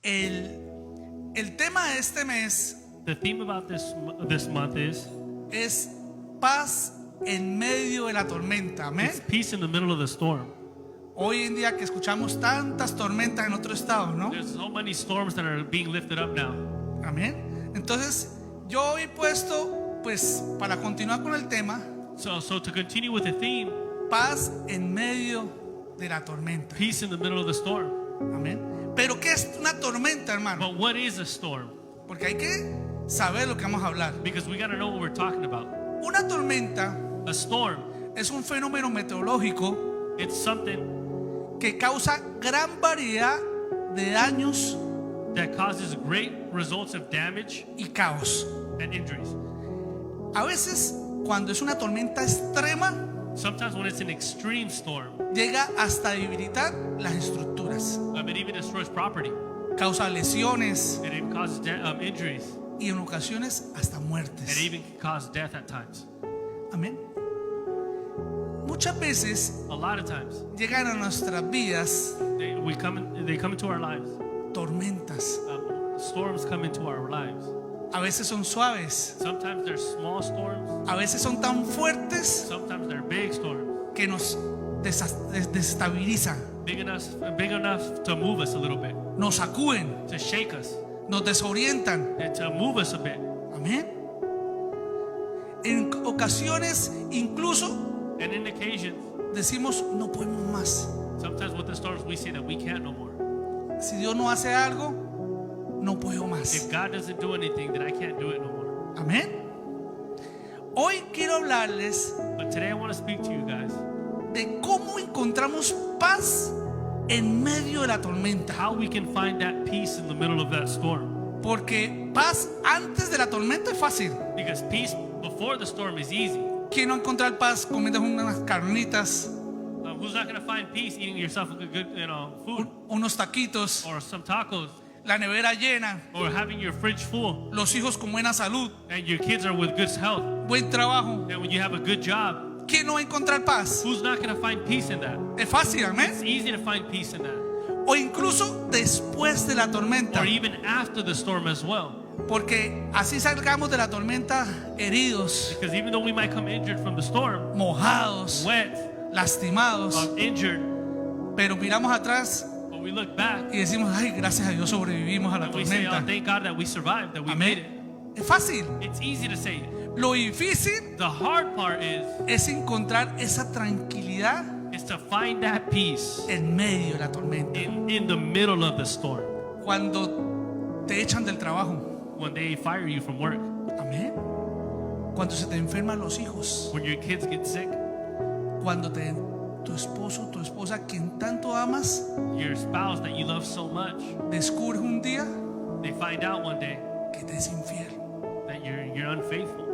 El tema de este mes The theme about this month es paz en medio de la tormenta. Amén. it's peace in the middle of the storm. Hoy en día que escuchamos tantas tormentas en otros estados, ¿no? There's so many storms that are being lifted up now. Amén. Entonces, yo hoy he puesto, pues, para continuar con el tema, So to continue with the theme, paz en medio de la tormenta. peace in the middle of the storm. Amén. Pero ¿qué es una tormenta, hermano? But what is a storm? Porque hay que saber lo que vamos a hablar. Because we got to know what we're talking about. Una tormenta A storm, es un fenómeno meteorológico it's something que causa gran variedad de daños that causes great results of damage y caos. and injuries. A veces, cuando es una tormenta extrema, Sometimes when it's an extreme storm, llega hasta debilitar las estructuras, it even destroys property. causa lesiones It even causes injuries. y en ocasiones hasta It muertes. even can cause death at times. Amén. Muchas veces A lot of times, llegan a nuestras vidas they come into our lives. tormentas. Storms come into our lives. A veces son suaves, Sometimes they're small storms. a veces son tan fuertes Sometimes they're big storms, que nos desestabilizan, big enough to move us a little bit, nos sacuden, to shake us, nos desorientan. and to move us a bit. Amén. En ocasiones incluso And in occasions, decimos no podemos más. sometimes with the storms, we say that we can't no more. Si Dios no hace algo, no puedo más. If God doesn't do anything, then I can't do it no more. Amén. Hoy quiero hablarles But today I want to speak to you guys de cómo encontramos paz en medio de la tormenta. how we can find that peace in the middle of that storm. Porque paz antes de la tormenta es fácil. Because peace before the storm is easy. ¿Quién no encontrar paz comiendo unas carnitas, Who's not going to find peace eating yourself a good food unos taquitos, or some tacos la nevera llena, or having your fridge full los hijos con buena salud, and your kids are with good health buen trabajo? and when you have a good job? ¿Quién no va a encontrar paz? Who's not going to find peace in that? Es fácil, amén. It's easy to find peace in that. O incluso después de la tormenta. Or even after the storm as well. Porque así salgamos de la tormenta heridos, Because even though we might come injured from the storm, mojados, wet, lastimados, injured, pero miramos atrás but we look back y decimos, ay, gracias a Dios sobrevivimos a la and we say, oh, tormenta. thank God that we survived, that we made it. Amén. Es fácil. It's easy to say it. Lo difícil The hard part es encontrar esa tranquilidad is to find that peace en medio de la tormenta. in the middle of the storm. Cuando te echan del trabajo. When they fire you from work, Amén. Cuando se te enferman los hijos. when your kids get sick, Cuando tu esposo, tu esposa, quien tanto amas, your spouse that you love so much, descubre un día they find out one day que te es infiel. that you're unfaithful.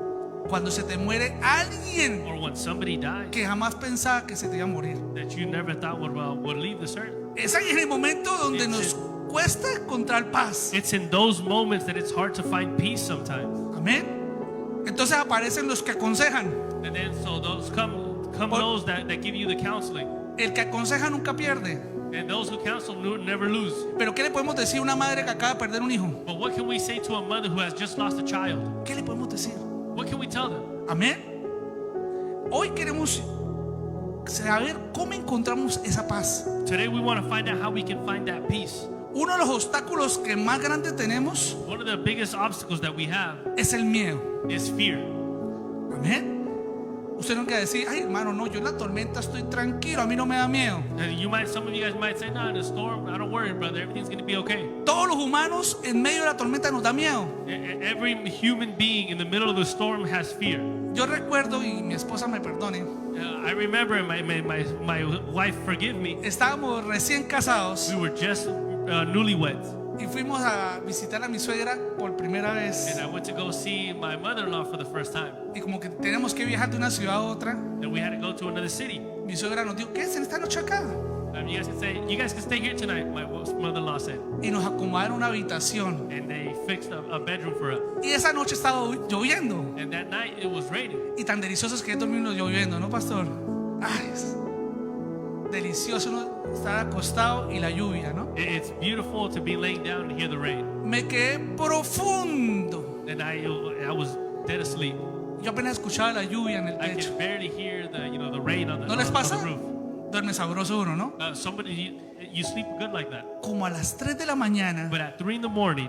Cuando se te muere alguien Or when somebody dies que jamás pensaba que se te iba a morir. that you never thought would leave this earth. Es ahí en el momento donde nos cuesta encontrar paz. It's in those moments that it's hard to find peace sometimes. Amén. Entonces aparecen los que aconsejan. And then so those come those that give you the counseling. El que aconseja nunca pierde. And those who counsel never lose. Pero ¿qué le podemos decir a una madre que acaba de perder un hijo? But what can we say to a mother who has just lost a child? ¿Qué le podemos decir? What can we tell them? Amén. Hoy queremos saber cómo encontramos esa paz. Today we want to find out how we can find that peace. Uno de los obstáculos que más grandes tenemos One of the biggest obstacles that we have es el miedo. is fear. Amén. Usted no quiere decir, ay hermano, no, yo en la tormenta estoy tranquilo, a mí no me da miedo. And some of you guys might say, no, in a storm, I don't worry, brother, everything's going to be okay. Todos los humanos en medio de la tormenta nos da miedo. Every human being in the middle of the storm has fear. Yo recuerdo, y mi esposa me perdone, I remember, my wife forgive me, estábamos recién casados we were just newlyweds. y fuimos a visitar a mi suegra por primera vez. And I went to go see my mother-in-law for the first time. Y como que tenemos que viajar de una ciudad a otra, And we had to go to another city. mi suegra nos dijo, quédense esta noche acá. You guys can stay here tonight, my mother-in-law said. Y nos acomodaron una habitación. And they fixed a bedroom for us. Y esa noche estaba lloviendo. And that night it was raining. Y tan deliciosos que dormimos lloviendo, ¿no, pastor? Ay, delicioso uno estar acostado y la lluvia, ¿no? It's beautiful to be laying down and hear the rain. Me quedé profundo. And I was dead asleep. Yo apenas escuchaba la lluvia en el I techo. could barely hear the rain on the, ¿No les on pasa? the roof. Duerme sabroso uno, ¿no? You sleep good like that. Como a las 3 de la mañana, But at 3 in the morning,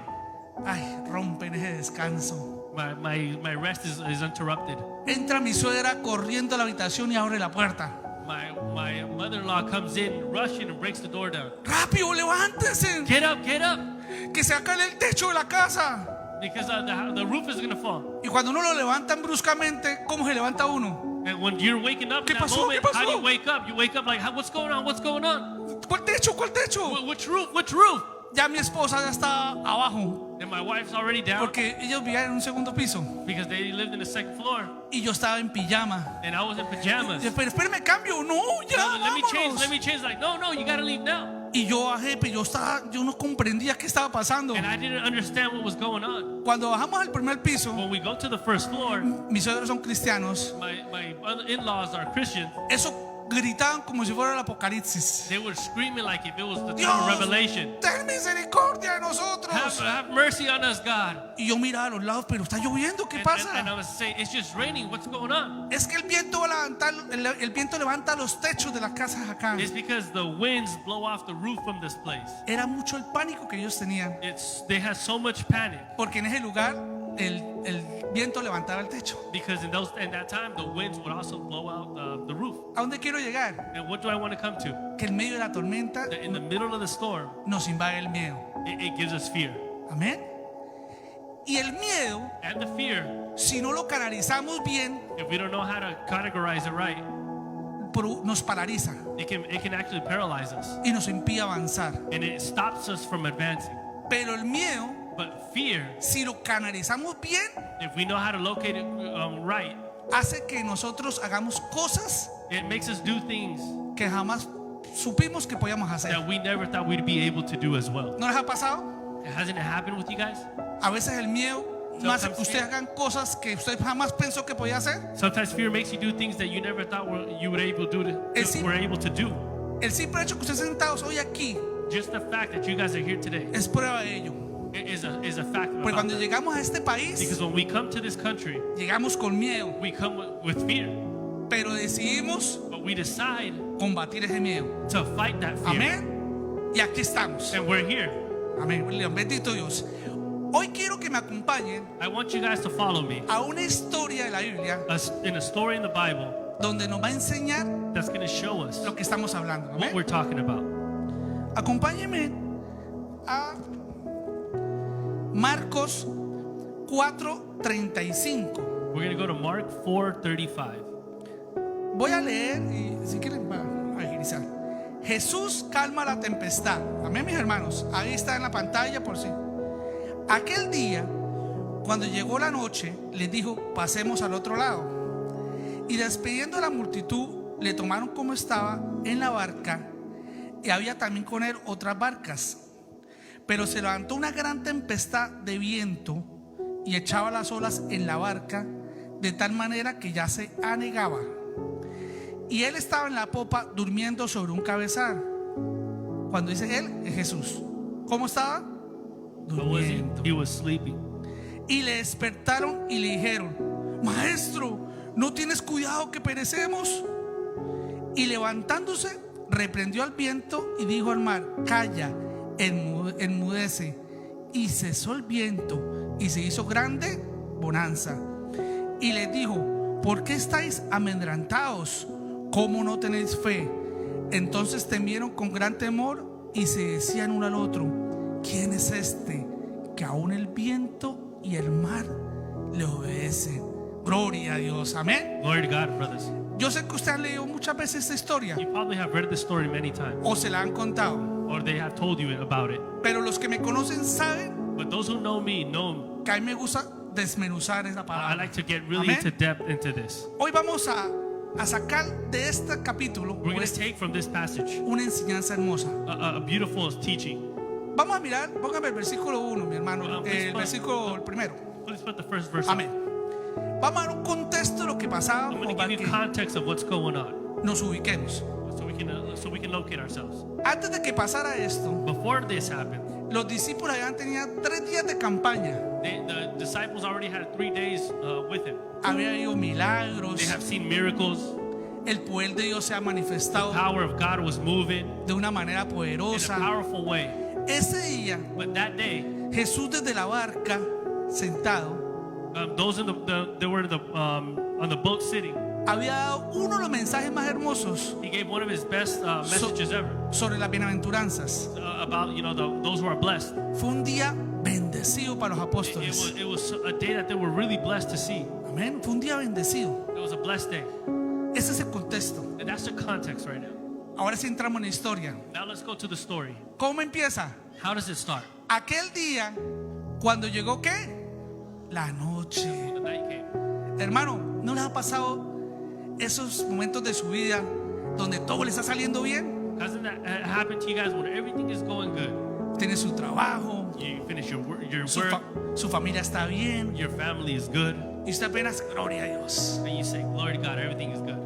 ay, rompen ese descanso. my rest is interrupted. Entra mi suegra corriendo a la habitación y abre la puerta. My mother-in-law comes in, rushing, and breaks the door down. ¡Rápido, levántense! Get up, Que se cae el techo de la casa. because the roof is gonna fall. Y cuando uno lo levantan bruscamente, ¿cómo se levanta uno? And when you're waking up in ¿Qué that pasó? moment, ¿Qué pasó? how do you wake up? You wake up like, what's going on? What's going on? ¿Cuál techo? ¿Cuál techo? Which roof? Which roof? Ya mi esposa ya está abajo, And my wife's already down porque ellos vivían en un segundo piso because they lived in the second floor, y yo estaba en pijama. and I was in pajamas. Yo, pero espérame, cambio. No, ya, No, let me vámonos. change. Like, no, you gotta leave now. Y yo bajé, pero yo no comprendía qué estaba pasando. And I didn't understand what was going on. Cuando bajamos al primer piso, When we go to the first floor, mis suegros son cristianos. my in-laws are Christians. Eso gritaban como si fuera el apocalipsis. They were screaming like if it was the time Dios, of Revelation. ten misericordia de nosotros. Have mercy on us, God. Y yo miraba a los lados, pero está lloviendo, ¿qué And I pasa? was saying, it's just raining. What's going on? Es que el viento va a levantar, el viento levanta los techos de las casas acá. It's because the winds blow off the roof from this place. Era mucho el pánico que ellos tenían, They had so much panic porque en ese lugar el viento levantaba el techo. because in that time the winds would also blow out the roof. ¿A dónde quiero llegar? And what do I want to come to? Que en medio de la tormenta That in the middle of the storm, nos invade el miedo. it gives us fear. Amén. Y el miedo, And the fear, si no lo canalizamos bien, if we don't know how to categorize it right, nos paraliza it can actually paralyze us. y nos impide avanzar. And it stops us from advancing. Pero el miedo, But fear, si lo canalizamos bien, if we know how to locate it right, hace que nosotros hagamos cosas it makes us do things que jamás supimos que podíamos hacer. that we never thought we'd be able to do as well. ¿No les ha pasado? Hasn't it happened with you guys? A veces el miedo no hace que ustedes hagan cosas que usted jamás pensó que podía hacer. Sometimes fear makes you do things that you never thought you were able to do. El simple hecho que ustedes sentados hoy aquí Just the fact that you guys are here today es prueba de ello. is a fact. Porque About cuando that. llegamos a este país, Because when we come to this country, llegamos con miedo, we come with fear, pero decidimos but we decide combatir ese miedo. to fight that fear. Amén. Y aquí estamos. And we're here. Amén. Bendito Dios. Hoy quiero que me acompañen I want you guys to follow me a una historia de la Biblia in a story in the Bible donde nos va a enseñar that's going to show us lo que estamos hablando. what Amén. we're talking about. Acompáñenme a Marcos 4:35. We're going to go to Mark 4:35. Voy a leer y si quieren va a agilizar. Jesús calma la tempestad. Amén, mis hermanos. Ahí está en la pantalla por si. Aquel día, cuando llegó la noche, les dijo: pasemos al otro lado. Y despidiendo a la multitud, le tomaron como estaba en la barca, y había también con él otras barcas. Pero se levantó una gran tempestad de viento y echaba las olas en la barca, de tal manera que ya se anegaba. Y él estaba en la popa durmiendo sobre un cabezal. Cuando dice él, es Jesús. ¿Cómo estaba? What was he? Durmiendo. He was sleeping. Y le despertaron y le dijeron: Maestro, ¿no tienes cuidado que perecemos? Y levantándose, reprendió al viento y dijo al mar: Calla, enmudece. Y cesó el viento y se hizo grande bonanza. Y les dijo: ¿por qué estáis amedrentados? ¿Cómo no tenéis fe? Entonces temieron con gran temor y se decían uno al otro: ¿quién es este que aún el viento y el mar le obedecen? Gloria a Dios, amén. Glory to God, brothers. Yo sé que usted ha leído muchas veces esta historia You probably have read this story many times, o se la han contado, or they have told you about it. pero los que me conocen saben But those who know me know que a mí me gusta desmenuzar esa I palabra. like to get really Amén. into depth into this. Hoy vamos a sacar de este capítulo We're going to take from this passage una enseñanza hermosa. a beautiful teaching. Vamos a mirar, póngame el versículo 1, mi hermano, Please el put- versículo primero. Please put the first verse. up. Amén. Vamos a dar un contexto de lo que pasaba I'm going to para give you que context of what's going on, nos ubiquemos. so we we can locate ourselves. Antes de que pasara esto, Before this happened, los discípulos habían tenido 3 días de campaña. the disciples already had 3 days with him. Había habido milagros. They have seen miracles. El poder de Dios se ha The manifestado power of God was moving de una manera in a poderosa. powerful way. Ese día, But that day, Jesús desde la barca, sentado, those in they were on the boat sitting. había dado uno de los mensajes más hermosos He gave one of his best messages ever sobre las bienaventuranzas. about those who are blessed. Fue un día bendecido para los apóstoles. It was a day that they were really blessed to see. Amén. Fue un día bendecido. It was a blessed day. Ese es el contexto. And that's the context right now. Ahora sí entramos en la historia. Now let's go to the story. ¿Cómo empieza? How does it start? Aquel día, cuando llegó ¿qué? La noche. The night came. Hermano, ¿no les ha pasado esos momentos de su vida donde todo le está saliendo bien? Hasn't that happened to you guys when everything is going good? Tiene su trabajo, You finish your work, su familia está bien, your family is good, y usted apenas, gloria a Dios. and you say, "Glory to God, everything is good."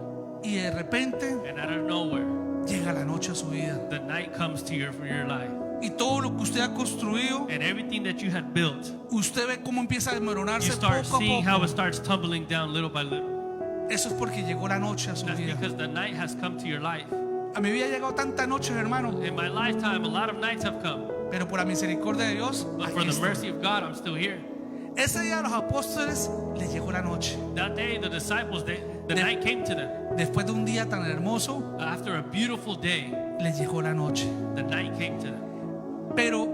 Y de repente And out of nowhere, llega la noche a su vida. the night comes to your life, Y todo lo que usted ha construido, and everything that you had built, usted ve cómo empieza a you desmoronarse start poco a seeing how poco. it starts tumbling down little by little. Eso es porque llegó la noche a su That's vida. because the night has come to your life. A mi vida ha llegado tantas noches, hermano, In my lifetime, a lot of nights have come, pero por la misericordia de Dios, but aquí for the estoy. mercy of God, I'm still here. Ese día a los apóstoles les llegó la noche. That day, the disciples, the De- night came to them. Después de un día tan hermoso, After a beautiful day, les llegó la noche. the night came to them. Pero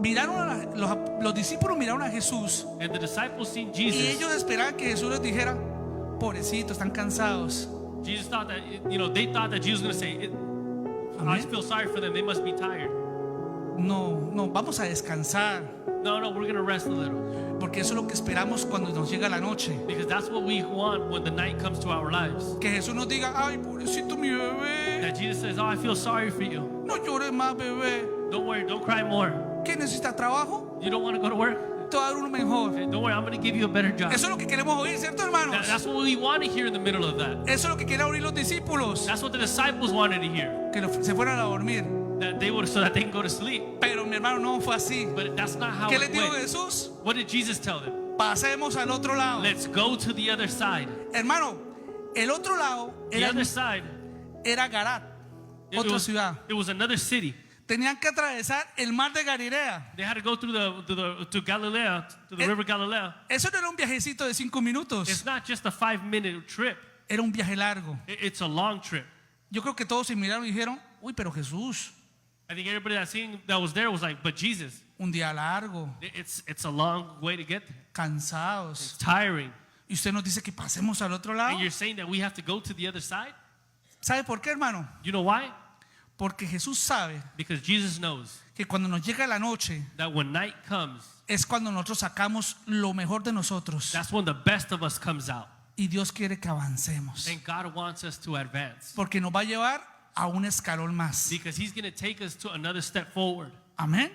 miraron los discípulos miraron a Jesús And the disciples seen y Jesus. ellos esperaban que Jesús les dijera, pobrecitos, están cansados. Jesus thought that, they thought that Jesus was going to say, I Amén. feel sorry for them. They must be tired. No, no, vamos a descansar, No, we're going to rest a little. porque eso es lo que esperamos cuando nos llega la noche. Because that's what we want when the night comes to our lives. Que Jesús nos diga, ay, pobrecito mi bebé, That Jesus says, oh, I feel sorry for you. no llores más, bebé. Don't worry, don't cry more. ¿Qué necesita trabajo? You don't want to go to work? Te voy a dar uno mejor. Hey, don't worry, I'm going to give you a better job. Eso es lo que queremos oír, ¿cierto, hermanos? That's what we want to hear in the middle of that. Eso es lo que quieren oír los discípulos, That's what the disciples wanted to hear. que se fueran a dormir. That they would, so that they can go to sleep. Pero mi hermano, no fue así. But that's not how ¿Qué les it dijo went. Jesús? What did Jesus tell them? Pasemos al otro lado. Let's go to the other side. Hermano, el otro lado The era, other side, era Garat, otra ciudad. it was another city. Tenían que atravesar el mar de Galilea. They had to go through to Galilee, to the river Galilee. Eso no era un viajecito de 5 minutos. It's not just a 5-minute trip. Era un viaje largo. It's a long trip. Yo creo que todos se miraron y dijeron, uy, pero Jesús, I think everybody that was there was like, but Jesus, un día largo, it's a long way to get there. cansados. It's tiring. Y usted nos dice que pasemos al otro lado. And you're saying that we have to go to the other side? ¿Sabe por qué, hermano? You know why? Porque Jesús sabe Because Jesus knows que cuando nos llega la noche that when night comes, es cuando nosotros sacamos lo mejor de nosotros. that's when the best of us comes out. Y Dios quiere que avancemos. And God wants us to advance. Porque nos va a llevar a un escalón más. Because He's going to take us to another step forward. Amén.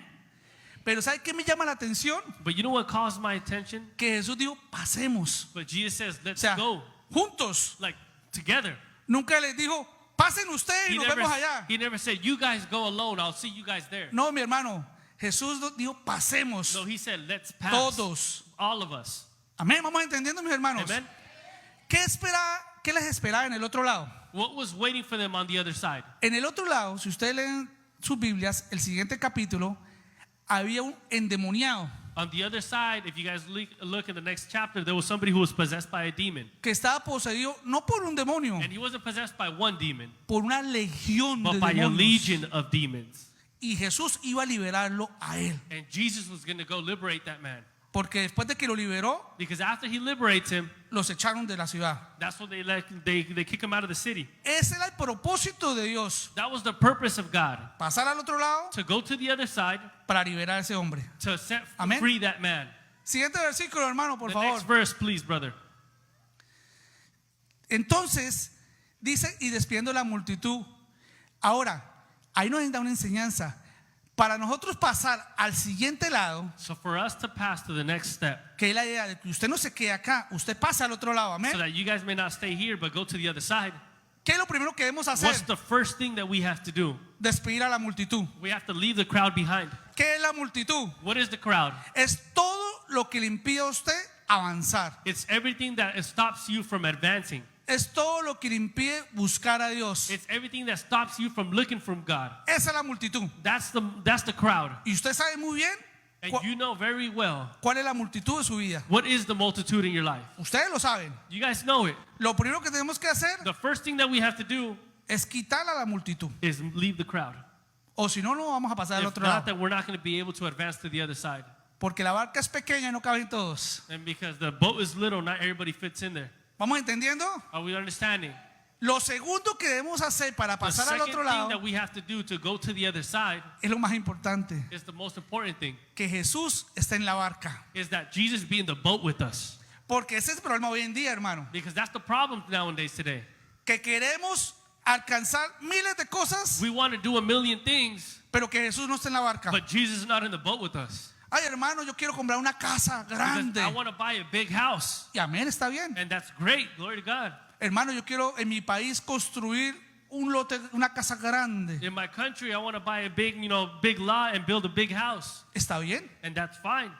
Pero ¿sabe qué me llama la atención? But you know what caused my attention? Que Jesús dijo, pasemos. But Jesus says, O let's sea, go. juntos. Like together. Nunca les dijo, pasen ustedes y nos vemos allá. He never said, you guys go alone, I'll see you guys there. No, mi hermano. Jesús dijo, pasemos. No, He said, let's pass. Todos. All of us. Amén. Vamos entendiendo, mis hermanos. Amen. ¿Qué les esperaba en el otro lado? What was waiting for them on the other side? En el otro lado, si ustedes leen sus Biblias, el siguiente capítulo, había un endemoniado On the other side, if you guys look in the next chapter, there was somebody who was possessed by a demon. que estaba poseído no por un demonio, And he wasn't possessed by one demon, por una legión but de by a demonios. legion of demons. Y Jesús iba a liberarlo a él. And Jesus was going to go liberate that man. Porque después de que lo liberó, Because after he liberates him, los echaron de la ciudad. that's when they kick him out of the city. Ese era el propósito de Dios. That was the purpose of God, Pasar al otro lado to go to the other side, para liberar a ese hombre. to set Amen. free that man. Siguiente versículo, hermano, por The favor. next verse, please, brother. Entonces, dice, y despidiendo la multitud. Ahora, ahí nos da una enseñanza. Para nosotros pasar al siguiente lado, So for us to pass to the next step, que es la idea de que usted no se quede acá, usted pasa al otro lado, amén. so that you guys may not stay here, but go to the other side, ¿Qué es lo primero que debemos hacer? What's the first thing that we have to do? Despedir a la multitud. We have to leave the crowd behind. ¿Qué es la multitud? What is the crowd? Es todo lo que le impide a usted avanzar. It's everything that stops you from advancing. Es todo lo que le impide buscar a Dios. It's everything that stops you from looking from God. Esa es la multitud. That's the crowd. Y usted sabe muy bien And you know very well cuál es la multitud de su vida. what is the multitude in your life. Ustedes lo saben. You guys know it. Lo primero que tenemos que hacer The first thing that we have to do es quitar a la multitud. is leave the crowd. O si no, no vamos a pasar al If otro not, lado. then we're not going to be able to advance to the other side. Porque la barca es pequeña y no caben todos. And because the boat is little, not everybody fits in there. ¿Vamos entendiendo? Are we understanding? Lo segundo que debemos hacer para The pasar al second otro thing lado that we have to do to go to the other side es lo más importante. is the most important thing, Que Jesús está en la barca. is that Jesus be in the boat with us. Porque ese es el problema hoy en día, hermano. Because that's the problem nowadays today. Que queremos alcanzar miles de cosas, We want to do a million things, pero que Jesús no está en la barca. but Jesus is not in the boat with us. Ay, hermano, yo quiero comprar una casa Because grande. I want to buy a big house. Y amén, está bien. And that's great. Glory to God. Hermano, yo quiero en mi país construir un lote, una casa grande. In my country, I want to buy a big, big lot and build a big house. Está bien, And that's fine.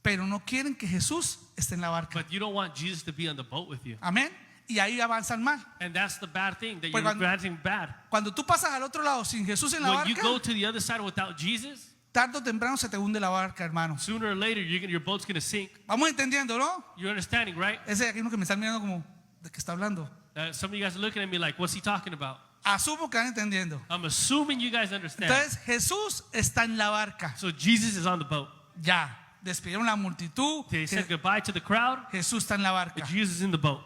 pero no quieren que Jesús esté en la barca. But you don't want Jesus to be on the boat with you. Amén. Y ahí avanzan mal. And that's the bad thing, that Pues you're cuando- advancing bad. Cuando tú pasas al otro lado sin Jesús en la When you go barca, to the other side without Jesus, tarde o temprano se te hunde la barca, hermanos. sooner or later, your boat's going to sink. Vamos entendiendo, ¿no? You're understanding, right? Ese de aquí uno que me están mirando como, ¿de qué está hablando? Some of you guys are looking at me like, what's he talking about? Asumo que van entendiendo. I'm assuming you guys understand. Entonces Jesús está en la barca. So Jesus is on the boat. Ya, despidieron la multitud. They said goodbye to the crowd. Jesús está en la barca. Jesus is in the boat.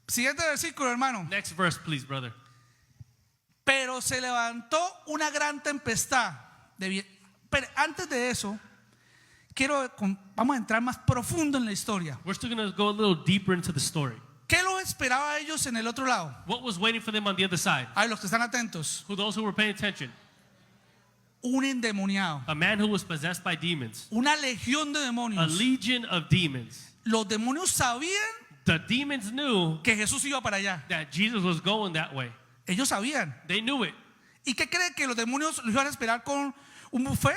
Siguiente versículo, hermano. Next verse, please, brother. Pero se levantó una gran tempestad. Pero antes de eso, vamos a entrar más profundo en la historia. We're still going to go a little deeper into the story. ¿Qué los esperaba a ellos en el otro lado? What was waiting for them on the other side? A los que están atentos. Who those who were paying attention? Un endemoniado. A man who was possessed by demons. Una legión de A demonios. legion of demons. Los demonios sabían The demons knew que Jesús iba para allá. that Jesus was going that way. Ellos sabían. They knew it. ¿Y qué cree que los demonios los iban a esperar con un buffet?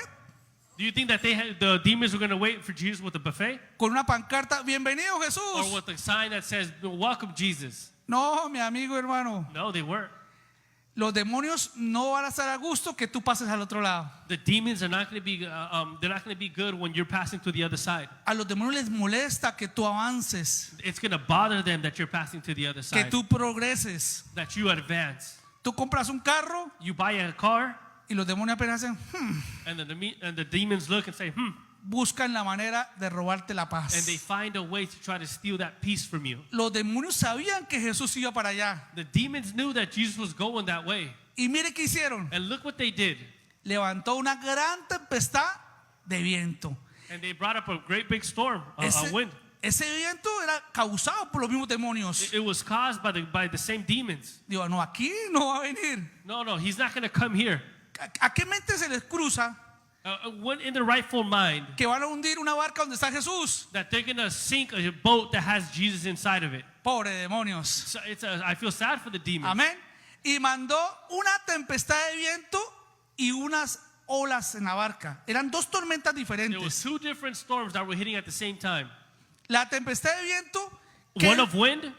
Do you think that the demons were going to wait for Jesus with a buffet? Con una pancarta, bienvenido Or Jesús. with a sign that says, welcome Jesus? No, mi amigo hermano. No, they weren't. Los demonios no van a estar a gusto que tú pases al otro lado. The demons are not going to be they're not going to be good when you're passing to the other side. A los demonios les molesta que tú avances, It's going to bother them that you're passing to the other que side. tú progreses. That you advance. Tú compras un carro You buy a car y los demonios apenas hacen, and the demons look and say, buscan la manera de robarte la and they paz. find a way to try to steal that peace from you. Los demonios sabían que Jesús iba para allá. The demons knew that Jesus was going that way. Y mire qué hicieron. And look what they did. Levantó una gran tempestad de viento. And they brought up a great big storm, a wind. Ese viento era causado por los mismos demonios. It was caused by the same demons. Digo, no, aquí no va a venir. No, he's not going to come here. ¿A qué mente se les cruza When in the rightful mind que van a hundir una barca donde está Jesús? that they're going to sink a boat that has Jesus inside of it. Pobre demonios. So I feel sad for the demons. Amén. Y mandó una tempestad de viento y unas olas en la barca. Eran dos tormentas There was diferentes. two different storms that were hitting at the same time. La tempestad de viento, One que of wind.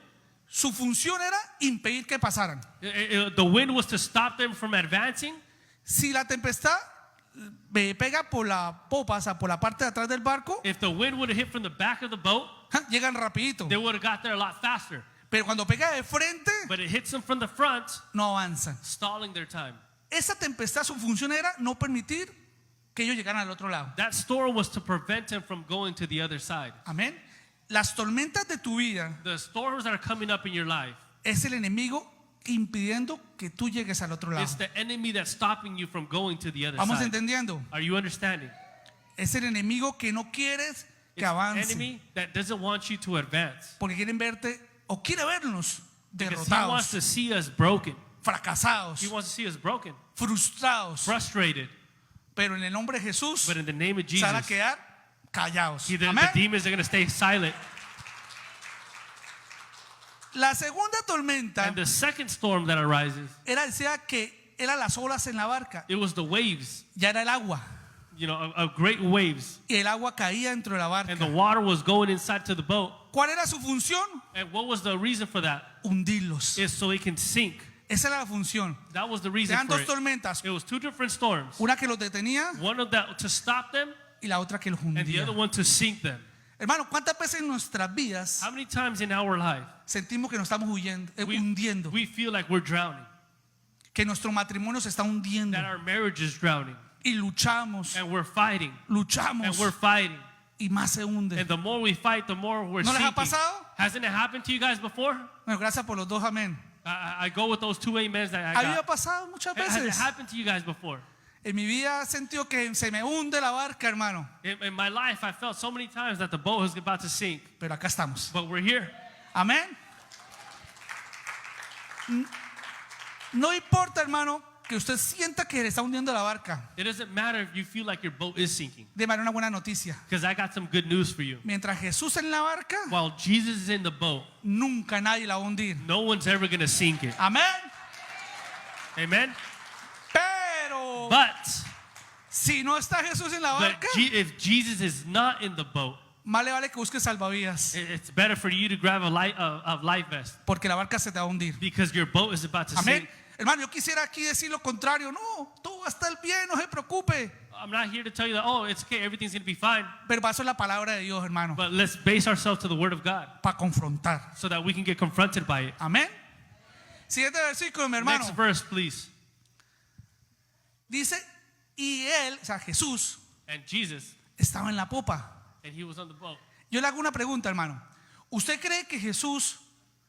su función era impedir que pasaran. The wind was to stop them from advancing. Si la tempestad pega por la popa, o sea, por la parte de atrás del barco, If the wind would have hit from the back of the boat, llegan rapidito. they would have got there a lot faster. Pero cuando pega de frente, But it hits them from the front, no avanzan. stalling their time. Esa tempestad, su función era no permitir que ellos llegaran al otro lado. That storm was to prevent them from going to the other side. Amén. Las tormentas de tu vida The storms that are coming up in your life, es el enemigo impidiendo que tú llegues al otro lado. it's the enemy that's stopping you from going to the other Vamos side. entendiendo. Are you understanding? Es el enemigo que no quieres que It's the avance, enemy that doesn't want you to advance. porque quieren verte o quiere vernos Because he wants derrotados, to see us broken. fracasados, He wants to see us broken, frustrados. frustrated. Pero en el nombre de Jesús But in the name of se van a Jesus, quedar callados. the Amén. demons are going to stay silent. La segunda tormenta And the second storm that arises, decía que eran las olas en la barca, it was the waves, ya era el agua. of great waves. Y el agua caía dentro de la barca. And the water was going inside to the boat. ¿Cuál era su función? And what was the reason for that? Hundirlos. Is so it can sink. Esa era la función. That was the reason Eran for dos it. tormentas, It was two different storms. una que los detenía One of that to stop them, y la otra que los and the hundía. other one to sink them. Hermano, ¿cuántas veces en nuestras vidas How many times in our life sentimos que nos estamos hundiendo? we feel like we're drowning, Que nuestro matrimonio se está hundiendo. that our marriage is drowning, Y luchamos, and we're fighting, luchamos. and we're fighting, Y más se hunde. and the more we fight, the more we're ¿No les ha sinking. pasado? Hasn't it happened to you guys before? Bueno, gracias por los dos, amén. I go with those two amens that A I mí me ha got. pasado muchas Has it veces. happened to you guys before? En mi vida he sentido que se me hunde la barca, hermano. In my life, I felt so many times that the boat is about to sink, Pero acá estamos. but we're here. Amén. No importa, hermano, que usted sienta que le está hundiendo la barca. It doesn't matter if you feel like your boat is sinking, De manera una buena noticia. because I got some good news for you. Mientras Jesús en la barca, While Jesus is in the boat, nunca nadie la va a hundir. no one's ever going to sink it. Amén. Amen? Pero But si no está Jesús en la barca, if Jesus is not in the boat, más le vale que busque salvavidas, it's better for you to grab a life vest, porque la barca se te va a hundir. because your boat is about to Amén. sink. Hermano, yo quisiera aquí decir lo contrario. No, todo va a estar bien, no se preocupe. I'm not here to tell you that, oh, it's okay, everything's going to be fine. Pero para eso es la palabra de Dios, hermano, But let's base ourselves to the Word of God para confrontar. so that we can get confronted by it. Amén. Siguiente versículo, mi hermano. Next verse, please. Dice, y él, o sea, Jesús, And Jesus, estaba en la popa. and he was on the boat. Yo le hago una pregunta, hermano. ¿Usted cree que Jesús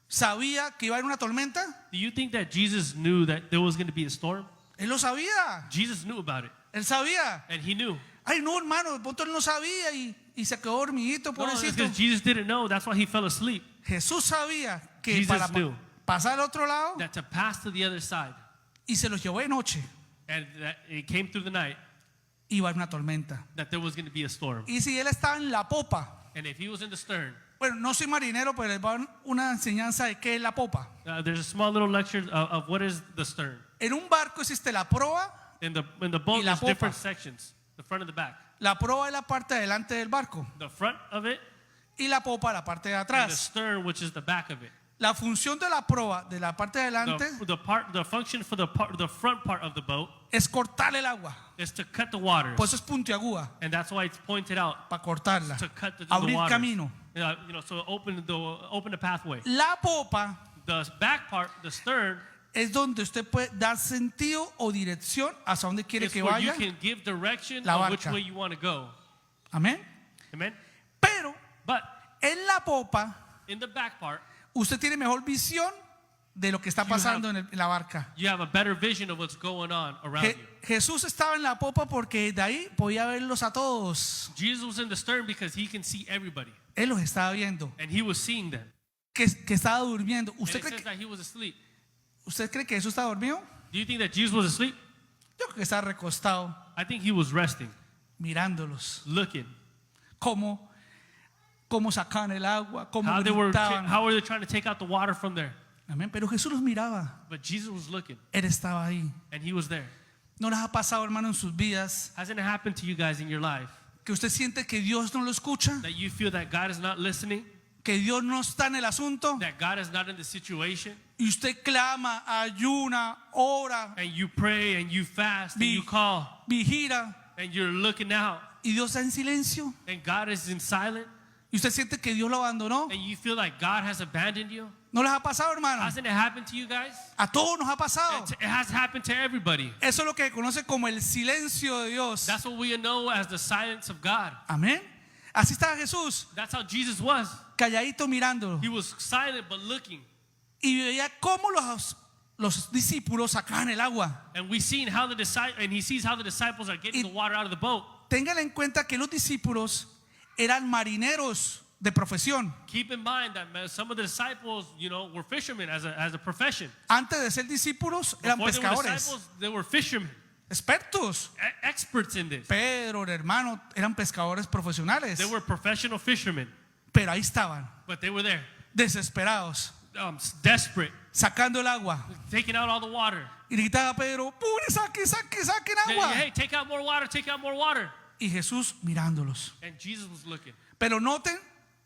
sabía que iba a haber una tormenta? Do you think that Jesus knew that there was going to be a storm? Él lo sabía. Jesus knew about it, Él sabía. and he knew. Ay, no, hermano, de pronto él no sabía y se quedó dormidito, No, it's pobrecito. because Jesus didn't know. That's why he fell asleep. Jesús sabía que Jesus para knew. pasar al otro lado That to pass to the other side, y se los llevó de noche, and that it came through the night, iba a haber una tormenta. that there was going to be a storm. Y si él estaba en la popa, And if he was in the stern, bueno, no soy marinero, pero les voy a dar una enseñanza de qué es la popa. there's a small little lecture of what is the stern. En un barco existe la proa. In the boat, Y la there's different popa. sections. The front and the back. La proa es la parte de delante del barco The front of it, y la popa la parte de and the atrás. stern, which is the back of it. La función de la proa de la parte de adelante The function for the front part of the boat es cortar el agua. is to cut the waters, Por eso es puntiaguda, and that's why it's pointed out para cortarla, to cut the abrir waters. camino. So open the pathway. La popa The back part, the stern, es donde usted puede dar sentido o dirección hacia donde quiere is que where you vaya. can give direction La on which barca. way you want to go. Amén. Amen. Pero But en la popa in the back part, usted tiene mejor visión de lo que está You pasando en la barca. you have a better vision of what's going on around you. Jesús estaba en la popa porque de ahí podía verlos a todos. Jesus was in the stern because he can see everybody, Él los estaba viendo. and he was seeing them. Que estaba durmiendo. And ¿Usted it cree, says that he was asleep. ¿Usted cree que Jesús estaba dormido? Do you think that Jesus was asleep? Yo creo que estaba recostado I think he was resting, mirándolos. looking. Cómo sacaban el agua, cómo How gritaban. were they trying to take out the water from there? Amén. Pero Jesús los miraba. But Jesus was looking, Él estaba ahí. and he was there. ¿No les ha pasado, hermano, en sus vidas Hasn't it happened to you guys in your life que usted siente que Dios no lo escucha? that you feel that God is not listening, Que Dios no está en el asunto. that God is not in the situation, Y usted clama, ayuna, ora, and you pray and you fast and Vi- you call vigila, and you're looking out, y Dios está en silencio? and God is in silent, ¿Y usted siente que Dios lo abandonó? and you feel like God has abandoned you? ¿No les ha pasado, hermano? Hasn't it happened to you guys? A todos nos ha pasado. It has happened to everybody. Eso es lo que conoce como el silencio de Dios. That's what we know as the silence of God. Amén. Así estaba Jesús, That's how Jesus was. calladito mirándolo. He was silent but looking. Y veía cómo los discípulos sacaban el agua. And he sees how the disciples are getting the water out of the boat. Tengan en cuenta que los discípulos eran marineros de profesión. Keep in mind that some of the disciples, were fishermen as a profession. Antes de ser discípulos eran Before they were pescadores, disciples, they were fishermen, expertos. experts in this. Pero, hermano, eran pescadores profesionales. They were professional fishermen, Pero ahí estaban, but they were there, desesperados. desperate, sacando el agua. taking out all the water. Y gritaba a Pedro, ¡pure, saquen agua! Hey, take out more water, take out more water. Y Jesús mirándolos. And Jesus was looking. Pero noten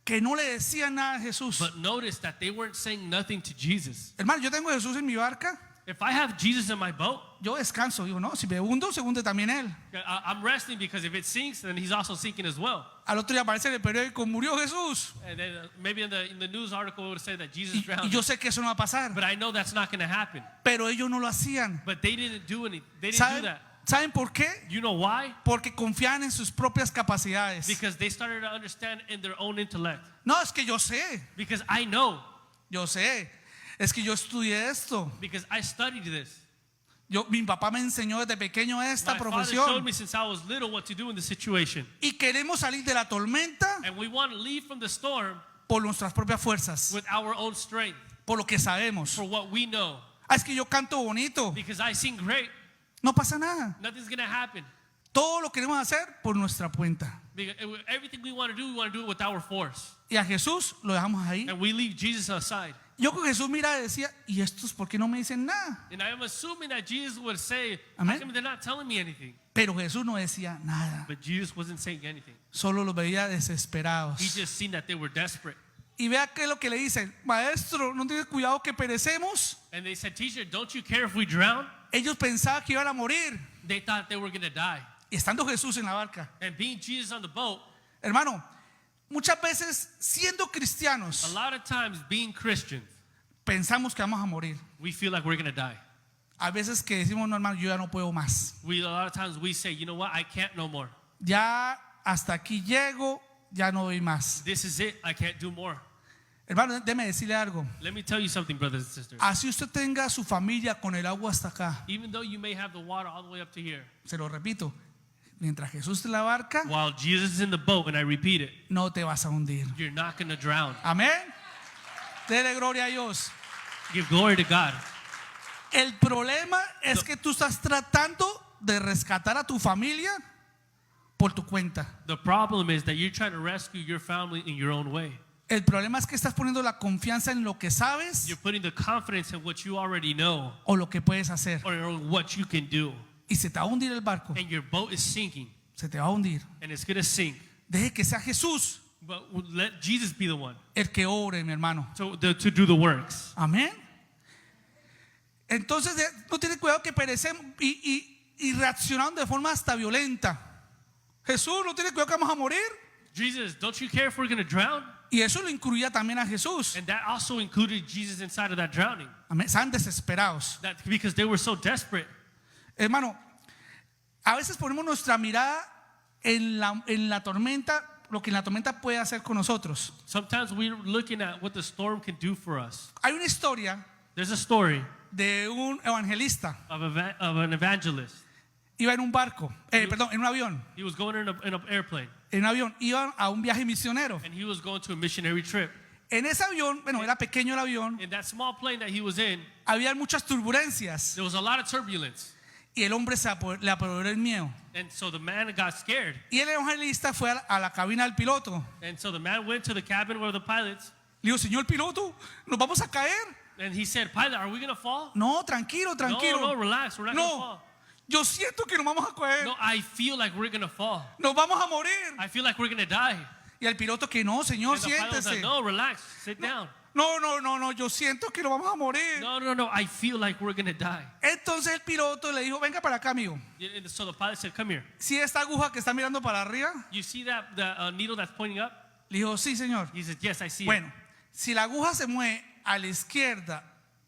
que no le decían nada a Jesús. But notice that they weren't saying nothing to Jesus. Hermano, yo tengo a Jesús en mi barca. If I have Jesus in my boat, Yo descanso. Digo, no, si me hundo, se hunde también él. I'm resting, because if it sinks, then he's also sinking as well. Al otro día aparece en el periódico, murió Jesús. And then maybe in the news article it would say that Jesus Y drowned. yo sé que eso no va a pasar. But I know that's not going to happen. Pero ellos no lo hacían. But they didn't do anything. They didn't do that. ¿Saben por qué? You know why? Porque confían en sus propias capacidades. Because they started to understand in their own intellect. No, es que yo sé. Because I know. Yo sé. Es que yo estudié esto. Because I studied this. Mi papá me enseñó desde pequeño esta My father showed profesión. me since I was little what to do in the situation. Y queremos salir de la tormenta And we want to leave from the storm por nuestras propias fuerzas. with our own strength, Por lo que sabemos. for what we know. Ah, es que yo canto bonito. Because I sing great, No pasa nada. nothing's going to happen. Todo lo queremos hacer por nuestra cuenta. Because everything we want to do it with our force. Y a Jesús lo dejamos ahí. And we leave Jesus aside. Yo con Jesús mira y decía, ¿y estos por qué no me dicen nada? And I am assuming that Jesus would say, Amen. how come they're not telling me anything? Pero Jesús no decía nada. But Jesus wasn't saying anything. Solo los veía desesperados. He just seen that they were desperate. Y vea qué es lo que le dicen. Maestro, ¿no tienes cuidado que perecemos? And they said, teacher, don't you care if we drown? Ellos pensaban que iban a morir. They thought they were going to die. Y estando Jesús en la barca. And being Jesus on the boat, Hermano, muchas veces siendo a cristianos, lot of times being Christians, pensamos que vamos a morir. we feel like we're going to die. A veces que decimos, no hermano, yo ya no puedo más. A lot of times we say, you know what, I can't no more. Ya hasta aquí llego, ya no doy más. This is it, I can't do more. Hermano, déjeme decirle algo. Let me tell you something, brothers and sisters. Así usted tenga su familia con el agua hasta acá. Even though you may have the water all the way up to here, Se lo repito. Mientras Jesús está en la barca, while Jesus is in the boat, and I repeat it, no te vas a hundir. you're not going to drown. Amén. Dele gloria a Dios. Give glory to God. El problema es que tú estás tratando de rescatar a tu familia por tu cuenta. The problem is that you're trying to rescue your family in your own way. El problema es que estás poniendo la confianza en lo que sabes You're putting the confidence in what you already know o lo que puedes hacer. or what you can do. Y se te va a hundir el barco. And your boat is sinking, Se te va a hundir. and it's going to sink. Deje que sea Jesús But let Jesus be the one el que obre, mi hermano. to do the works. Amén. Entonces no tiene cuidado que perecemos y reaccionando de forma hasta violenta. Jesús, no tiene cuidado que vamos a morir. Jesus, don't you care if we're going to drown? Y eso lo incluía también a Jesús. And that also included Jesus inside of that drowning. Amén. Estaban desesperados. Because they were so desperate. Hermano, a veces ponemos nuestra mirada en la tormenta, lo que la tormenta puede hacer con nosotros. Sometimes we're looking at what the storm can do for us. Hay una historia There's a story de un evangelista. of an evangelist. Iba en un barco, perdón, en un avión. He was going in an airplane, En un avión, iban a un viaje misionero. and he was going to a missionary trip. En ese avión, bueno, era pequeño el avión, In that small plane that he was in, había muchas turbulencias there was a lot of turbulence. y el hombre le apoderó el miedo. And so the man got scared. Y el evangelista fue a la cabina del piloto. And so the man went to the cabin where the pilots, Le dijo, señor piloto, ¿nos vamos a caer? and he said, pilot, are we going to fall? No, tranquilo, tranquilo. No, relax, we're not going to No, fall. yo siento que nos vamos a caer. No, I feel like we're going to fall. Nos vamos a morir. I feel like we're going to die. Y el piloto que no, señor, And the pilot was like, siéntese. no, relax, sit down. No, yo siento que nos vamos a morir. No, I feel like we're going to die. Entonces el piloto le dijo, venga para acá, amigo. And so the pilot said, come here. Si esta aguja que está mirando para arriba, You see that the needle that's pointing up? le dijo, sí, señor. He said, yes, I see it. Bueno, si la aguja se mueve a la izquierda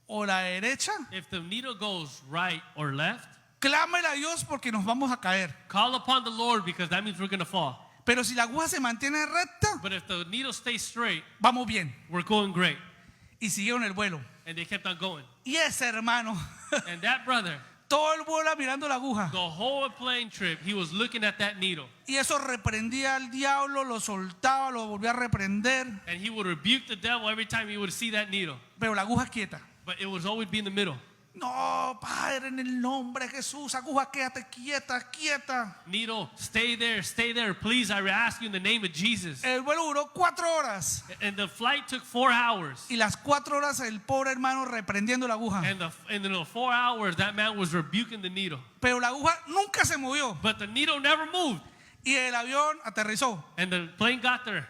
o la derecha, If the needle goes right or left, clámele a Dios porque nos vamos a caer. call upon the Lord, because that means we're going to fall. Pero si la aguja se mantiene recta, But if the needle stays straight, vamos bien. we're going great. Y siguieron el vuelo. And they kept on going. Y ese hermano, And that brother, todo el vuelo mirando la aguja. the whole plane trip, he was looking at that needle. Y eso reprendía al diablo, lo soltaba, lo volvía a reprender. And he would rebuke the devil every time he would see that needle. Pero la aguja quieta. But it would always be in the middle. No, Padre, en el nombre de Jesús, aguja, quédate quieta, quieta. Needle, stay there, please. I ask you in the name of Jesus. El vuelo duró 4 horas. And the flight took 4 hours. Y las 4 horas el pobre hermano reprendiendo la aguja. And in the 4 hours, that man was rebuking the needle. Pero la aguja nunca se movió. But the needle never moved. Y el avión aterrizó. And the plane got there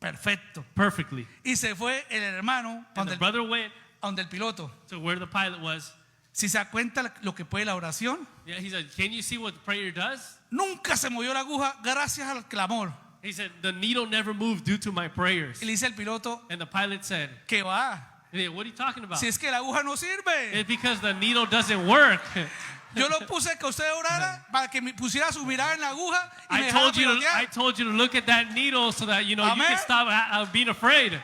Perfecto. perfectly. Y se fue el hermano And the brother went donde el piloto. to where the pilot was. Si se da cuenta lo que puede la oración, Yeah, he said, can you see what prayer does? nunca se movió la aguja gracias al clamor. He said, the needle never moved due to my prayers. Y le dice el piloto, And the pilot said, ¿qué va? hey, what are you talking about? Si es que la aguja no sirve. It's because the needle doesn't work. Yo lo puse que usted orara para que me pusiera su mirada en la aguja y me I dejara I pilotear. told you to look at that needle so that you Amen. can stop being afraid.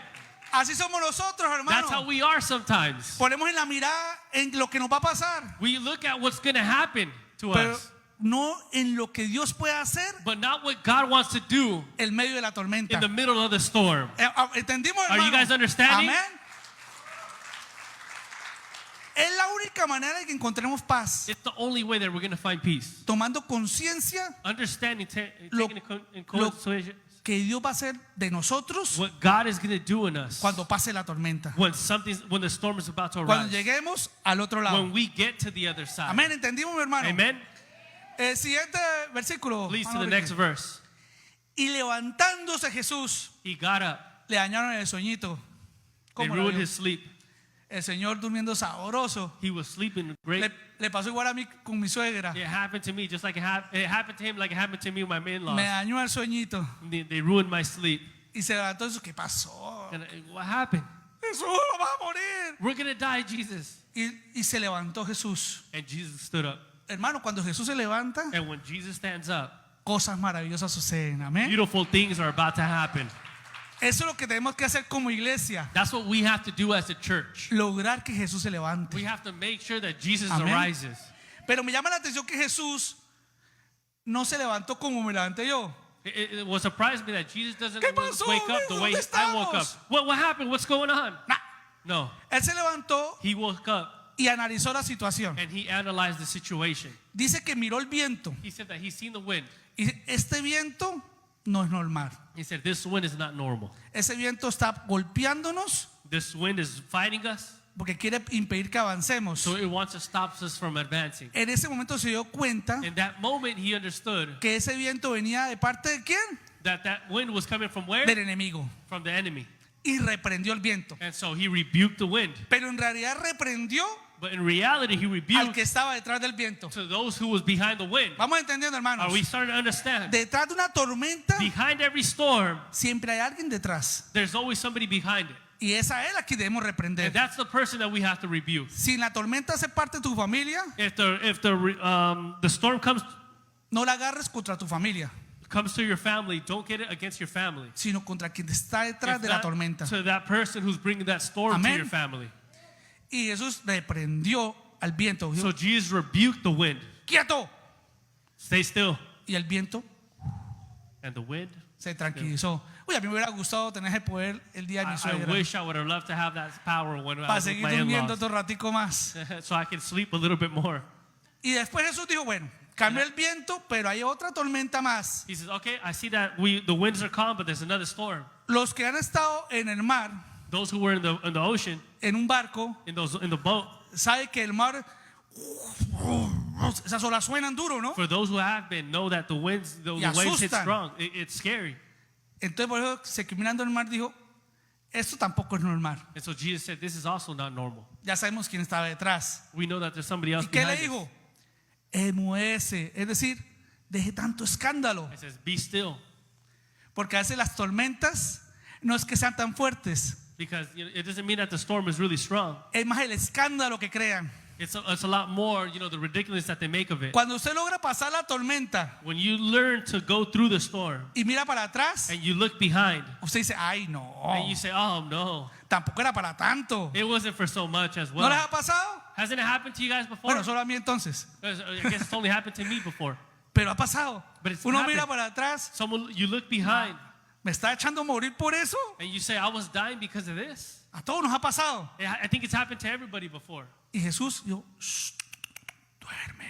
Así somos nosotros, That's how hermano. we are sometimes. Ponemos en la mirada en lo que nos va a pasar, We look at what's going to happen to pero us, no en lo que Dios puede hacer but not what God wants to do en medio de la tormenta. in the middle of the storm. ¿Entendimos, Are you hermano? guys understanding? Amén. Es la única manera de que encontremos paz, It's the only way that we're going to find peace. tomando conciencia Understanding, Lo- taking in lo- consideration que Dios va a hacer de nosotros what God is going to do in us cuando pase la tormenta, when the storm is about to cuando arise, lleguemos al otro lado. when we get to the other side. Amén, ¿entendimos, mi hermano? Amen. El siguiente versículo. Please to hermano the next Ricky. verse. Y levantándose Jesús, He got up. le dañaron el sueñito. They ¿Cómo lo ruined vio? his sleep. El Señor durmiendo sabroso. He was sleeping great. Le pasó igual a mí con mi suegra. It happened to me just like it happened to him, like it happened to me with my in-laws. Me dañó el sueñito. They ruined my sleep. Y se levantó y dijo, ¿qué pasó? And what happened? Jesús, no vas a morir. We're gonna die, Jesus. Y se levantó Jesús. And Jesus stood up. Hermano, cuando Jesús se levanta, And when Jesus stands up, cosas maravillosas suceden. Amén. beautiful things are about to happen. Eso es lo que tenemos que hacer como iglesia. That's what we have to do as a church. Lograr que Jesús se levante. We have to make sure that Jesus Amén. arises. Pero me llama la atención que Jesús no se levantó como me levanté yo. It was surprised me that Jesus doesn't ¿Qué pasó? wake up the way ¿Dónde I woke up. estamos? What happened? What's going on? Nah. No. Él se levantó He woke up y analizó la situación. and he analyzed the situation. Dice que miró el viento. He said that he's seen the wind. Y dice, este viento no es normal. He said, this wind is not normal. Ese viento está golpeándonos This wind is fighting us, porque quiere impedir que avancemos. so it wants to stop us from advancing. En ese momento se dio cuenta In that moment, he understood que ese viento venía de parte de quién? that wind was coming from where? Del enemigo. From the enemy. Y reprendió el viento. And so he rebuked the wind. Pero en realidad reprendió But in reality, he al rebuked que estaba detrás del viento. to those who was behind the wind. Vamos entendiendo, hermanos. Are we starting to understand? Detrás de una tormenta Behind every storm, siempre hay alguien detrás. there's always somebody behind it. Y esa es la que debemos reprender. And that's the person that we have to rebuke. Si la tormenta hace parte de tu familia, If the storm comes no la agarres contra tu familia, to your family, don't get it against your family. sino contra quien está detrás If de la that- tormenta. to that person who's bringing that storm Amén. to your family. Y Jesús reprendió al viento. Dijo, So Jesus rebuked the wind. ¡quieto! Stay still. Y el viento And the wind. se tranquilizó. Uy, a mí me hubiera gustado tener ese poder el día de mi I suegra. wish I would have loved to have that power when I Para was with seguir my durmiendo in-laws. otro ratico más. So I can sleep a little bit more. Y después Jesús dijo, bueno, cambió el viento, pero hay otra tormenta más. He says, okay, I see that the winds are calm, but there's another storm. Los que han estado en el mar, Those who were in the ocean, en un barco, in the boat, saben que el mar, esas olas suenan duro, ¿no? for those who have been, know that the Y waves hit asustan. strong. It's scary. Entonces por eso se mirando el mar dijo, esto tampoco es normal. And so Jesus said, this is also not normal. Ya sabemos quién estaba detrás. We know that there's somebody else ¿Y qué le behind us. dijo? Emuese, es decir, deje tanto escándalo. It says, be still. Porque a veces las tormentas no es que sean tan fuertes, Because it doesn't mean that the storm is really strong. es más el escándalo que crean. It's a lot more, the ridiculous that they make of it. Cuando usted logra pasar la tormenta When you learn to go through the storm y mira para atrás, and you look behind usted dice, ay no, and you say, oh no, tampoco era para tanto. it wasn't for so much as ¿No well. les ha pasado? Hasn't it happened to you guys before? Bueno, solo a mí entonces, I guess it's only happened to me before. pero ha pasado. But it's Uno happened. mira para atrás, You look behind me está echando a morir por eso. and you say, I was dying because of this. A todos nos ha pasado. I think it's happened to everybody before. Y Jesús dijo, "Shh, duerme."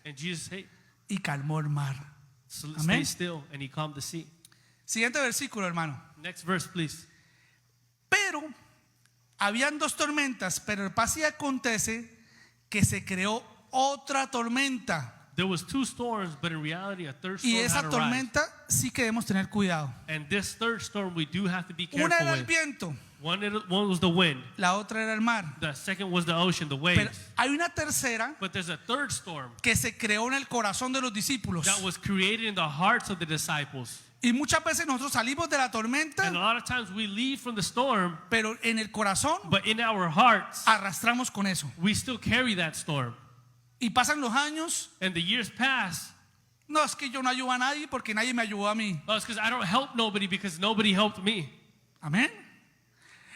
And Jesus, hey, Y calmó el mar. stay Amén. still, and he calmed the sea. Siguiente versículo, hermano. Next verse, please. Pero habían dos tormentas, pero pasa y acontece que se creó otra tormenta. There was two storms, but in reality, a third Y storm esa had arrived. tormenta sí que debemos tener cuidado. And this third storm, we do have to be Una careful era el with. viento, One was the wind. la otra era el mar. The second was the ocean, the Pero waves. hay una tercera But there's a third storm que se creó en el corazón de los discípulos. that was created in the hearts of the disciples. Y muchas veces nosotros salimos de la And a tormenta, lot of times we leave from the storm, pero en el corazón but in our hearts, arrastramos con eso. we still carry that storm. Y pasan los años. And the years pass. No, es que yo no ayudo a nadie porque nadie me ayudó a mí. Oh, it's because I don't help nobody because nobody helped me. Amén.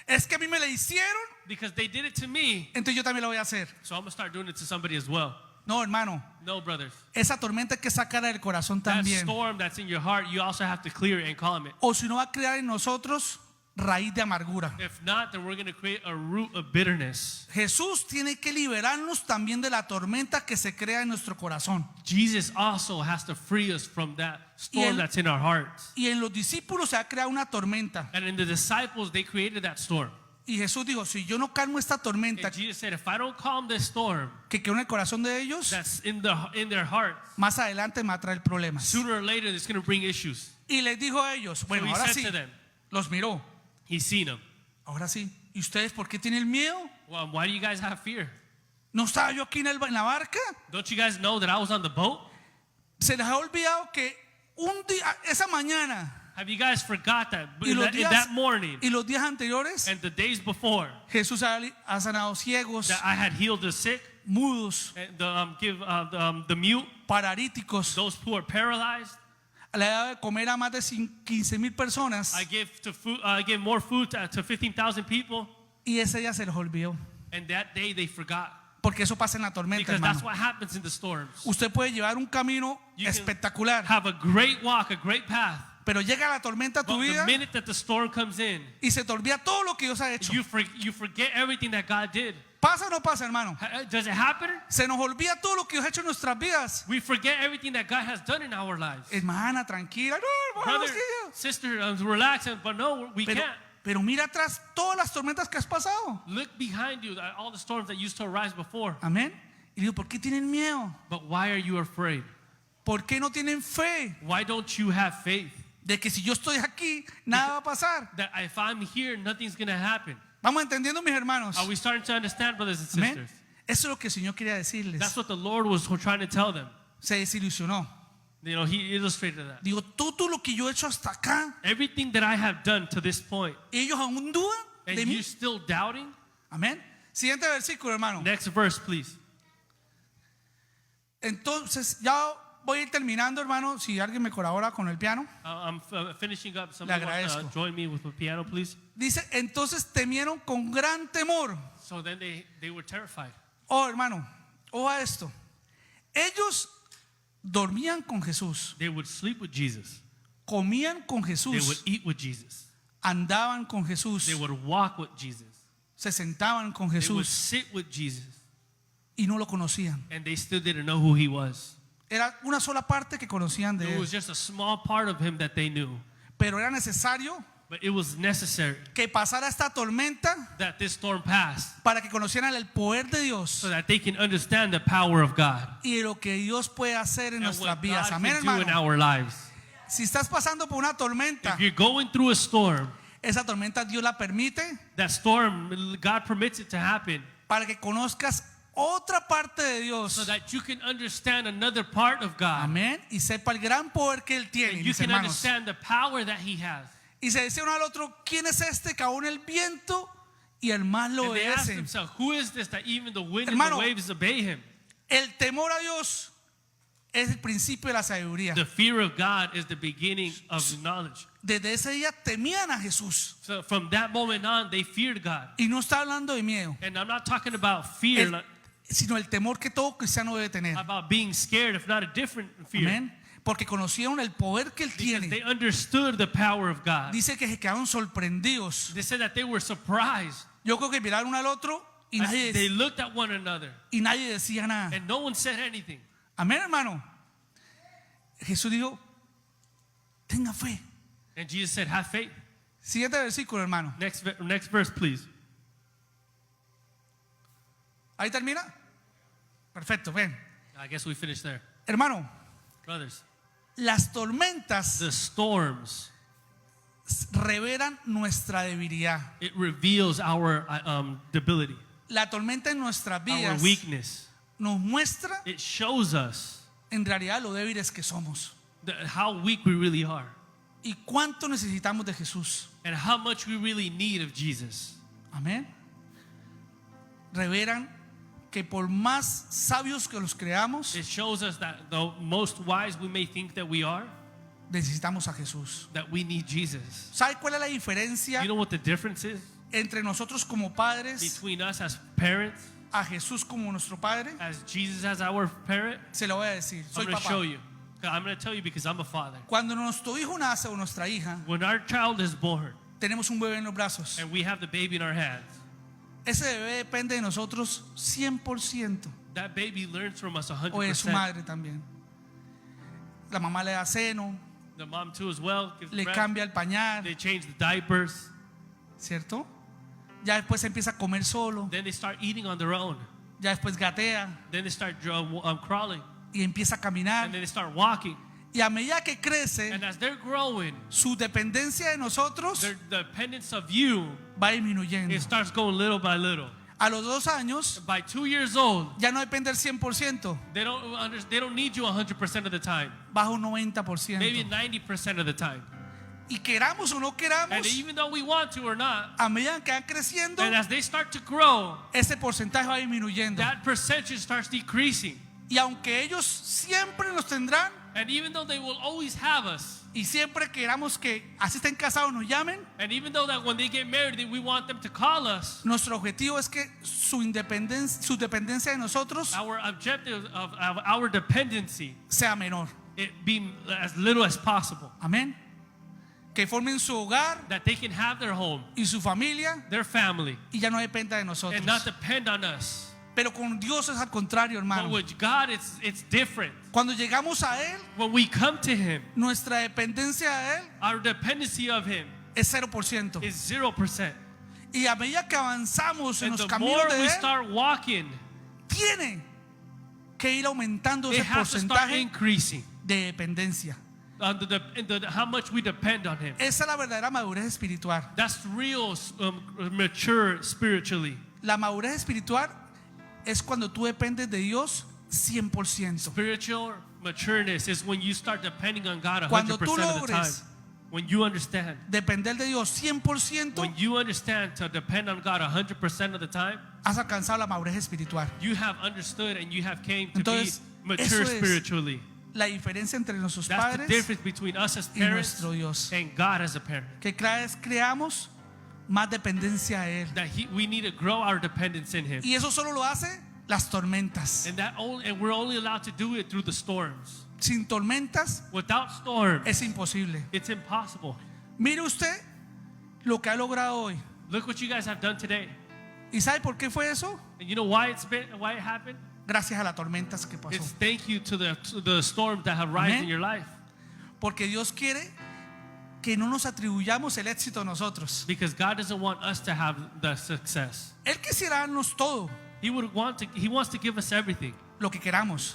Es que a mí me la hicieron, Because they did it to me, entonces yo también la voy a hacer. so I'm going to start doing it to somebody as well. No, hermano. No, brothers. Esa tormenta hay que sacarla del corazón That también. storm that's in your heart, you also have to clear it and calm it. O si no va a crear en nosotros raíz de amargura. If not, then we're going to create a root of bitterness. Jesús tiene que liberarnos también de la tormenta que se crea en nuestro corazón. Jesus also has to free us from that storm that's in our hearts. Y en los discípulos se ha creado una tormenta. And in the disciples, they created that storm. Y Jesús dijo, si yo no calmo esta tormenta And Jesus said, if I don't calm this storm que quedó en el corazón de ellos, that's in their hearts, más adelante me va a traer problemas. sooner or later, it's going to bring issues. Y les dijo a ellos, bueno, he ahora said sí, to them, los miró. He's seen them. Ahora sí. ¿Y ustedes por qué tienen miedo? Well, why do you guys have fear? ¿No estaba yo aquí en la barca? Don't you guys know that I was on the boat? Se les ha olvidado que un día, esa mañana Have you guys forgot that y in los that morning y los días anteriores, and the days before Jesús ha sanado ciegos, that I had healed the sick, mudos, and the mute, paralíticos, those who are paralyzed? le ha dado de comer a más de 15,000 personas I gave more food to 15,000 people, y ese día se les olvidó. and that day they forgot. Porque eso pasa en la tormenta, Because that's hermano. what happens in the storms. Usted puede llevar un camino You can espectacular, have a great walk, a great path, pero llega la tormenta a tu but the vida minute that the storm comes in, y se te olvida todo lo que Dios ha hecho. you forget everything that God did. ¿Pasa o no pasa, hermano? Does it happen? Se nos olvida todo lo que Dios ha hecho en nuestras vidas. We forget everything that God has done in our lives. Hermana, tranquila. No, hermano, Brother, es que yo- sister, relax, but no, we pero, can't. pero mira atrás todas las tormentas que has pasado. Look behind you at all the storms that used to arise before. Amén. Y digo, ¿por qué tienen miedo? But why are you afraid? ¿Por qué no tienen fe Why don't you have faith de que si yo estoy aquí, nada va a pasar? that if I'm here, nothing's going to happen? Vamos entendiendo, mis hermanos. Are we starting to understand, brothers and Amén. sisters? Eso es lo que el Señor quería decirles. That's what the Lord was trying to tell them. Se desilusionó. You know, He illustrated that. Digo, todo lo que yo he hecho hasta acá, Everything that I have done to this point, ellos aún dudan and de mí. you still doubting? Amén. Siguiente versículo, hermano. Next verse, please. Entonces, ya voy a ir terminando, hermano. Si alguien me colabora con el piano. I'm finishing up. Le Somebody wants to agradezco. join me with the piano, please. Dice, entonces temieron con gran temor. So then they were terrified. Oh, hermano, ojo a esto. Ellos dormían con Jesús, They would sleep with Jesus. comían con They would Jesús, eat with Jesus. andaban con Jesús, They would walk with Jesus. se sentaban con They would Jesús sit with Jesus. y no lo conocían. And they still didn't know who He was. Era una sola parte que conocían de It was él, just a small part of Him that they knew. pero era necesario But it was necessary que pasara esta tormenta that this storm pass para que conocieran el poder de Dios so that they can understand the power of God y lo que Dios puede hacer en and nuestras what vidas. God Amén, can do in hermano. our lives. Si estás pasando por una tormenta, If you're going through a storm, esa tormenta Dios la permite that storm, God permits it to happen para que conozcas otra parte de Dios. so that you can understand another part of God. Amén. Y sepa el gran poder que Él tiene, And you mis can hermanos. understand the power that He has. Y se decía uno al otro, ¿quién es este que aún el viento y el mar lo And they asked obedecen? themselves, who is this that even the wind Hermano, and the waves obey Him? El temor a Dios es el principio de la sabiduría. The fear of God is the beginning of knowledge. Desde ese día temían a Jesús. So from that moment on, they feared God. Y no está hablando de miedo, And I'm not talking about fear, sino el temor que todo cristiano debe tener. about being scared, if not a different fear. Amén. Porque conocieron el poder que Él Because they tiene. understood the power of God. Dice que se quedaron sorprendidos. They said that they were surprised. Yo creo que miraron uno al otro Y nadie, They looked at one another, y nadie decía nada. and no one said anything. Amén, hermano. Jesús dijo, tenga fe. And Jesus said, have faith. Siguiente versículo, hermano. Next verse, please. Ahí termina. Perfecto, ven. I guess we finished there. Hermano, Brothers, las tormentas the storms, revelan nuestra debilidad. it reveals our debility, La tormenta en nuestras our vidas weakness. nos muestra It shows us en realidad lo débiles que somos how weak we really are y cuánto necesitamos de Jesús. and how much we really need of Jesus. Amén. Revelan que por más sabios que los creamos, It shows us that the most wise we may think that we are, necesitamos a Jesús. that we need Jesus. ¿Sabe cuál es la diferencia You know what the difference is entre nosotros como padres, between us as parents, a Jesús como nuestro Padre? as Jesus as our parent? Se lo voy a decir. Soy I'm going to papá. show you. I'm going to tell you because I'm a father. Cuando nuestro hijo nace o nuestra hija, When our child is born tenemos un bebé en los brazos. and we have the baby in our hands, Ese bebé depende de nosotros 100% that baby learns from us o de su 100%. madre también. La mamá le da seno, The mom too as well. Gives le breast. cambia el pañal, They change the diapers. ¿cierto? Ya después empieza a comer solo, Then they start eating on their own. ya después gatea Then they start crawling. y empieza a And caminar. then they start walking. Y a medida que crece, And as they're growing, su dependencia de nosotros their dependence of you, va disminuyendo. it starts going little by little. A los 2 años By 2 years old, ya no depende del 100%, they don't need you 100% of the time. baja un 90%. Maybe 90% of the time. Y queramos o no queramos, And even though we want to or not, a medida que van creciendo, and as they start to grow, ese porcentaje va disminuyendo. that percentage starts decreasing. Y aunque ellos siempre nos tendrán And even though they will always have us, y siempre queramos que así estén casados nos llamen, and even though that when they get married, that we want them to call us, nuestro objetivo es que su dependencia de nosotros our objective of our dependency, sea menor. it be as little as possible. Amén. Que formen su hogar That they can have their home, y su familia their family, y ya no dependa de nosotros. and not depend on us. Pero con Dios es al contrario, But hermano. with God, it's different. Cuando llegamos a Él, When we come to Him, nuestra dependencia de Él our dependency of Him es 0%. is 0%. Y a medida que avanzamos en And los the more caminos de we Él, start walking, tiene que ir aumentando it ese has to start porcentaje increasing de dependencia. how much we depend on Him. Esa es la verdadera madurez espiritual. That's real mature spiritually. La madurez espiritual es cuando tú dependes de Dios 100%. Spiritual matureness is when you start depending on God 100% Cuando tú of the time. logres When you understand. depender de Dios 100%, When you understand to depend on God 100% of the time, has alcanzado la madurez espiritual. you have understood and you have came to Entonces, be mature eso es spiritually. La diferencia entre nuestros That's the padres difference between us as y parents nuestro Dios. and God as a parent. Que cada vez creamos más dependencia a Él. That we need to grow our dependence in Him. Y eso solo lo hace las tormentas. And we're only allowed to do it through the storms. Sin tormentas Without storms, es imposible. it's impossible. Mire usted lo que ha logrado hoy. Look what you guys have done today. ¿Y sabe por qué fue eso? And you know why why it happened? Gracias a las tormentas que pasó. It's thank you to the storms that have risen Amén. in your life. Porque Dios quiere que no nos atribuyamos el éxito a nosotros. Because God doesn't want us to have the success. Él quisiera darnos todo He wants to give us everything lo que queramos,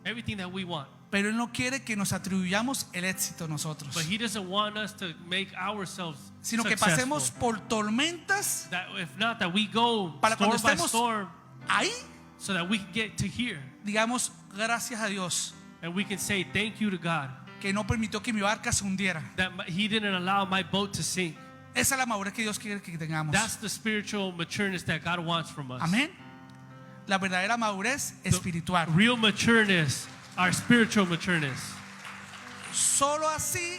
that we want. pero Él no quiere que nos atribuyamos el éxito a nosotros, But He doesn't want us to make ourselves sino que successful. pasemos por tormentas That if not, that we go para storm cuando by estemos storm, ahí, so that we can get to here digamos gracias a Dios and we can say thank you to God que no permitió que mi barca se hundiera. that He didn't allow my boat to sink. Esa es la madurez que Dios quiere que tengamos. That's the spiritual matureness that God wants from us. Amén. La verdadera madurez espiritual. Real matureness, our spiritual matureness. Solo así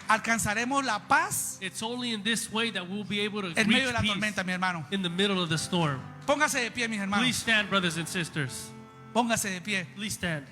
alcanzaremos la paz It's only in this way that we'll be able to en medio de reach la peace tormenta, mi hermano. in the middle of the storm. Póngase de pie, mis hermanos. Please stand, brothers and sisters. Póngase de pie. Please stand.